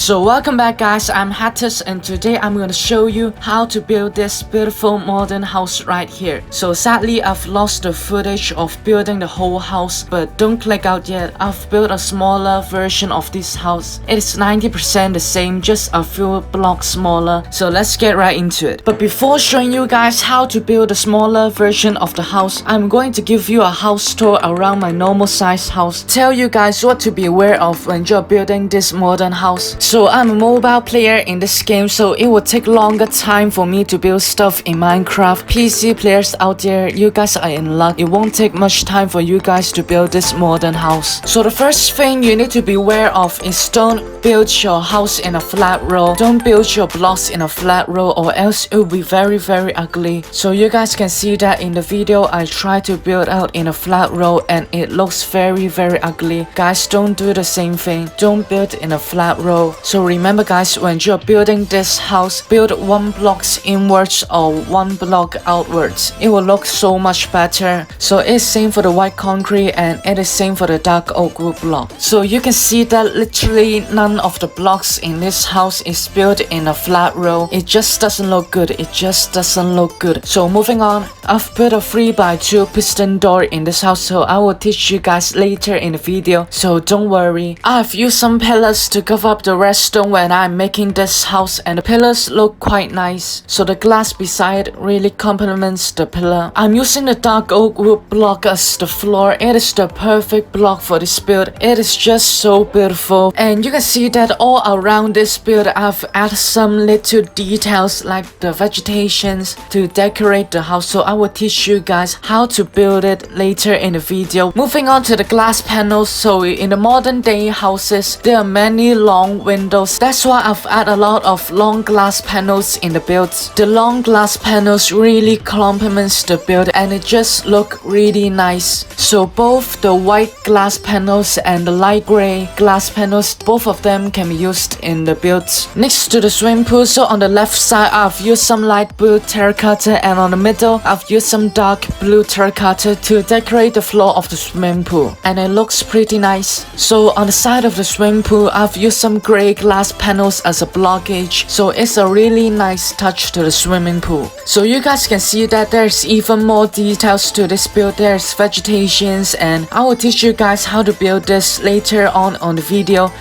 So welcome back guys, I'm Hattis and today I'm going to show you how to build this beautiful modern house right here. So sadly I've lost the footage of building the whole house, but don't click out yet. I've built a smaller version of this house. It is 90% the same, just a few blocks smaller. So let's get right into it. But before showing you guys how to build a smaller version of the house, I'm going to give you a house tour around my normal size house. Tell you guys what to be aware of when you're building this modern house. So I'm a mobile player in this game, so it will take longer time for me to build stuff in Minecraft. PC players out there, you guys are in luck. It won't take much time for you guys to build this modern house. So the first thing you need to be aware of is don't build your house in a flat row. Don't build your blocks in a flat row or else it will be very ugly. So you guys can see that in the video I try to build out in a flat row and it looks very ugly. Guys, don't do the same thing. Don't build in a flat row. So remember guys, when you're building this house, build one block inwards or one block outwards. It will look so much better. So it's same for the white concrete and it is same for the dark oak wood block. So you can see that literally none of the blocks in this house is built in a flat row. It just doesn't look good. It just doesn't look good. So moving on, I've put a 3x2 piston door in this house, so I will teach you guys later in the video, so don't worry. I've used some pillars to cover up the redstone when I'm making this house, and the pillars look quite nice. So the glass beside really complements the pillar. I'm using the dark oak wood block as the floor. It is the perfect block for this build. It is just so beautiful. And you can see that all around this build I've added some little details like the vegetations to decorate the house. So I will teach you guys how to build it later in the video. Moving on to the glass panels. So in the modern day houses, there are many long windows. That's why I've added a lot of long glass panels in the builds. The long glass panels really complements the build and it just look really nice. So both the white glass panels and the light gray glass panels, both of them can be used in the builds. Next to the swimming pool, so on the left side I've used some light blue terracotta and on the middle I've used some dark blue terracotta to decorate the floor of the swimming pool, and it looks pretty nice. So on the side of the swimming pool I've used some gray glass panels as a blockage, so it's a really nice touch to the swimming pool. So you guys can see that there's even more details to this build. There's vegetations and I will teach you guys how to build this later on the video.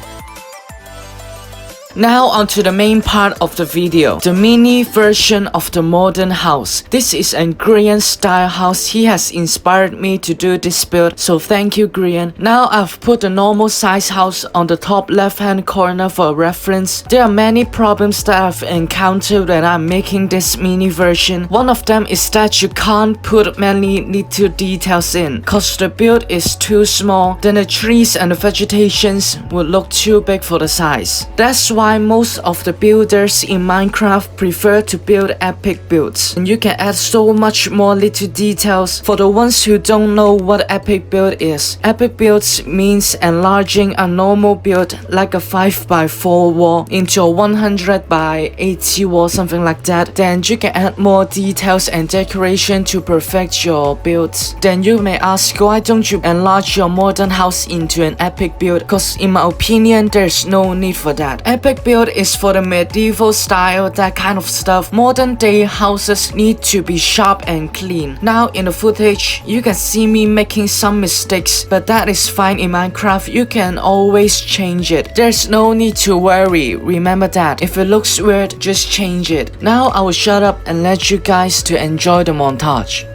Now onto the main part of the video, the mini version of the modern house. This is a Grian style house. He has inspired me to do this build, so thank you Grian. Now I've put the normal size house on the top left hand corner for reference. There are many problems that I've encountered when I'm making this mini version. One of them is that you can't put many little details in cause the build is too small. Then the trees and the vegetations would look too big for the size. That's why most of the builders in Minecraft prefer to build epic builds, and you can add so much more little details. For the ones who don't know what epic build is, epic builds means enlarging a normal build like a 5x4 wall into a 100x80 wall, something like that. Then you can add more details and decoration to perfect your builds. Then you may ask, why don't you enlarge your modern house into an epic build? Cause in my opinion there's no need for that. Epic build is for the medieval style, that kind of stuff. Modern day houses need to be sharp and clean. Now in the footage you can see me making some mistakes, but that is fine. In Minecraft you can always change it. There's no need to worry. Remember that if it looks weird, just change it. Now I will shut up and let you guys to enjoy the montage.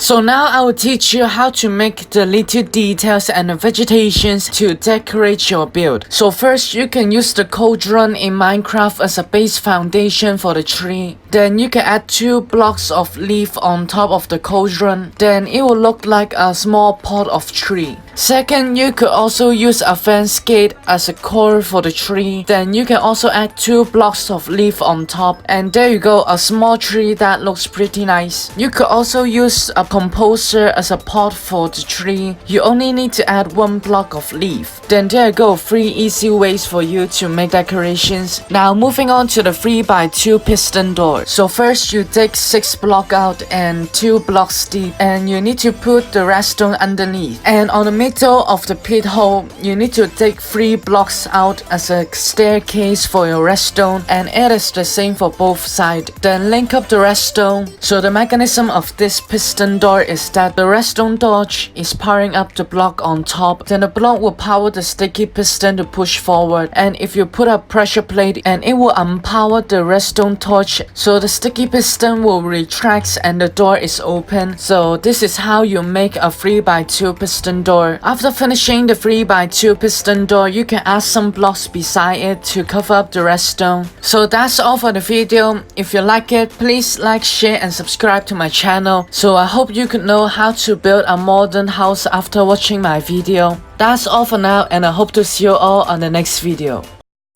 So now I will teach you how to make the little details and the vegetations to decorate your build. So first you can use the cauldron in Minecraft as a base foundation for the tree. Then you can add 2 blocks of leaf on top of the cauldron. Then it will look like a small pot of tree. Second, you could also use a fence gate as a core for the tree. Then you can also add 2 blocks of leaf on top. And there you go, a small tree that looks pretty nice. You could also use a composer as a pot for the tree. You only need to add 1 block of leaf. Then there you go, 3 easy ways for you to make decorations. Now moving on to the 3x2 piston door. So first you dig 6 blocks out and 2 blocks deep. And you need to put the redstone underneath. And on the middle of the pit hole, you need to take 3 blocks out as a staircase for your redstone, and it is the same for both sides. Then link up the redstone. So the mechanism of this piston door is that the redstone torch is powering up the block on top. Then the block will power the sticky piston to push forward, and if you put a pressure plate, and it will unpower the redstone torch, so the sticky piston will retract and the door is open. So this is how you make a 3x2 piston door. After finishing the 3x2 piston door, you can add some blocks beside it to cover up the redstone. So that's all for the video. If you like it, please like, share and subscribe to my channel. So I hope you could know how to build a modern house after watching my video. That's all for now, and I hope to see you all on the next video.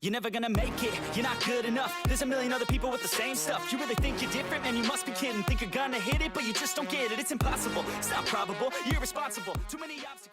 You're never gonna make it, you're not good enough. There's a million other people with the same stuff. You really think you're different, man, you must be kidding. Think you're gonna hit it, but you just don't get it. It's impossible, it's not probable, you're irresponsible. Too many obstacles.